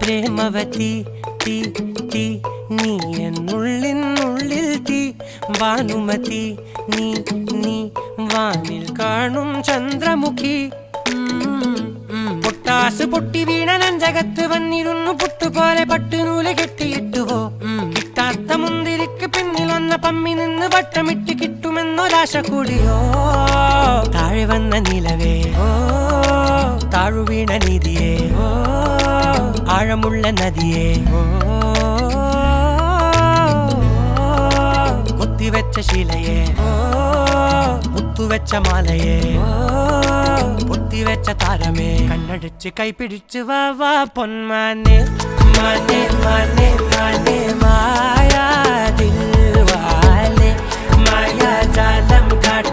പ്രേമവതി തീ തീ നീ എന്നുള്ളിനുള്ളിൽ തീ ഭാനുമതി നീ നീ വാനിൽ കാണും ചന്ദ്രമുഖി പൊട്ടാസ് പൊട്ടി വീണ നെഞ്ചകത്ത് വന്നിരുന്നു പുട്ടുപോലെ പട്ടുനൂല് കെട്ടിയിട്ടുവോ കിട്ടാത്ത മുന്തിരിക്ക് പിന്നിൽ വന്ന പമ്മി നിന്ന് വട്ടമിട്ട് കിട്ടുമെന്നൊരാശ കൂടിയോ താഴെ വന്ന നിലവേ താഴു വീണ നിധിയേ ആഴമുള്ള നദിയേ കൊത്തിവെച്ച ശിലയെ മുത്തുവെച്ച മാലയെ പൊത്തിവെച്ച താരമേ കണ്ണടിച്ച് കൈപിടിച്ച് വാ വാ പൊന്മാനെ മാനെ മാനെ മാനെ മായാ ദിൽവാലെ മായാജാലം കാട്ടി